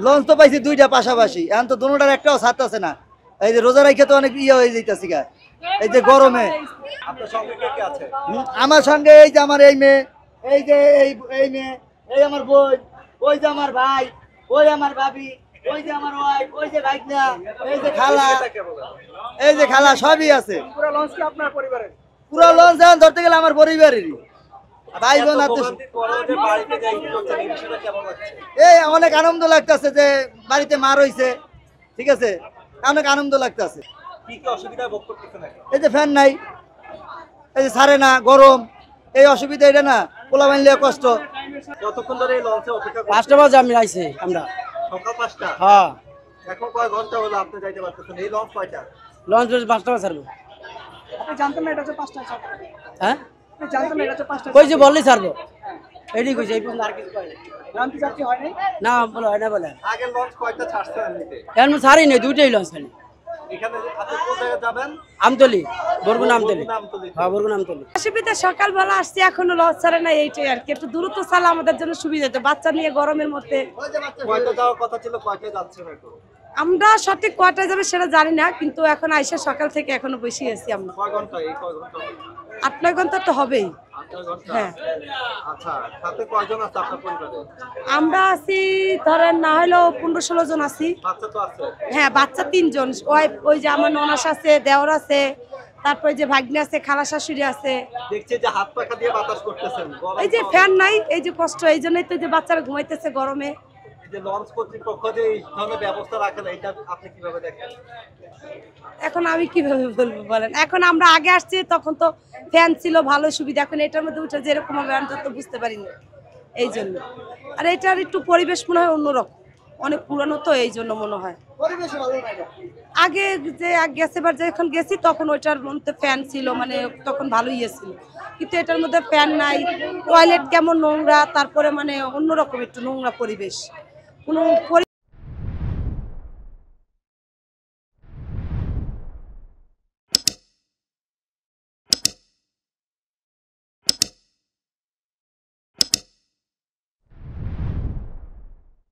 Launch তো পাইছি দুইটা পাশাপাশি, এখন তো দুটোটার একটাও ছাদ আছে না। এই যে রোজা রাখে তো অনেক ইয়ে হয়ে যাইতেছি গা, এই যে গরমে। আমার সঙ্গে এই যে আমার এই মেয়ে, এই যে এই মেয়ে, এই আমার বোন, ওই যে আমার ভাই, ওই আমার ভাবি, ওই যে আমার ওয়াইফ, ওই যে ভাইগনা, এই যে খালা, এই যে খালা, সবই আছে। পুরো লঞ্চ কি আপনার পরিবারের? পুরো লঞ্চ এখন ধরতে গেলে আমার পরিবারেরই, ভাই বোন আছে। এই অনেক আনন্দ লাগতেছে যে বাড়িতে মা রইছে, ঠিক আছে, অনেক আনন্দ লাগতেছে। এই যে ফ্যান নাই, এই যে ছাড়ে না, গরম, এই অসুবিধা, এটা না পোলা বানলে কষ্ট। কতক্ষণ ধরে এই লঞ্চে অপেক্ষা করছেন? 5টা বাজে আমি আইছি আমরা। সকাল 5টা? হ্যাঁ। এখন কয় ঘন্টা হলো আপনি যাইতে পারতেছেন? এই লঞ্চ কয়টা? লঞ্চ 5টা বাজে ছাড়বো। আপনি জানতেন না এটা হচ্ছে 5টা? হ্যাঁ, আপনি জানতেন না এটা হচ্ছে 5টা? কইছে বললি ছাড়বো, এডি কইছে, এই পর্যন্ত আর কিছু কয় না। জানতে যাত্রী হয় নাই? না বলো, হয় না বলে। আগে লঞ্চ কয়টা ছাড়ছেন এমনিতে? এখন ছাড়ি নেই, দুইটাই লঞ্চ খালি। এখানে আপনি কোন জায়গায় যাবেন? আমতলি, বরগুনা আমতলি। আমতলি। হ্যাঁ, বরগুনা আমতলি। অসুবিধা, সকালবেলা আসছি, এখনো লঞ্চ ছাড়ে না, এইটাই আর কি। একটু দ্রুত চালা আমাদের জন্য সুবিধা হতো, বাচ্চা নিয়ে গরমের মধ্যে। কয়টা যাওয়ার কথা ছিল, কয়টায় যাচ্ছেন এখন? আমরা সঠিক কয়টায় যাবে সেটা জানি না, কিন্তু এখন আইসা সকাল থেকে এখনো বসে আছি আমরা। কয় ঘন্টা? এই কয় ঘন্টা? 8-9 ঘন্টা তো হবেই। 8 ঘন্টা? হ্যাঁ। আচ্ছা, সাথে কয়জন আছে আপনার পরিবারে? আমরা আছি ধরেন না হলেও 15-16 জন আছি। বাচ্চা তো আছে? হ্যাঁ, বাচ্চা 3 জন। ওই যে আমার ননাস আছে, দেওর আছে, তারপরে যে ভাগ্নি আছে, খালা শাশুড়ি আছে। দেখছি যে হাত পাখা দিয়ে বাতাস করতেছেন, গরম এই যে তো। ফ্যান নাই, এই যে কষ্ট, এই জন্যই তো যে বাচ্চারা ঘুমাইতেছে গরমে। এই যে লঞ্চ কর্তৃপক্ষ যে এই ধরনের ব্যবস্থা রাখেন, এটা আপনি কিভাবে দেখেন? এখন আমি কিভাবে বলবো বলেন, এখন আমরা আগে আসছি তখন তো ফ্যান ছিল, ভালো সুবিধা। এখন এটার মধ্যে উঠে যেরকম হবে আমি তো বুঝতে পারিনি, এই জন্য। আর এটার একটু পরিবেশ মনে হয় অন্যরকম, অনেক পুরানো তো, এই জন্য মনে হয়। আগে যে গেছেবার যখন গেছি তখন ওইটার মধ্যে ফ্যান ছিল, মানে তখন ভালো ইয়ে ছিল, কিন্তু এটার মধ্যে ফ্যান নাই। টয়লেট কেমন নোংরা, তারপরে মানে অন্যরকম একটু নোংরা পরিবেশ, কোনো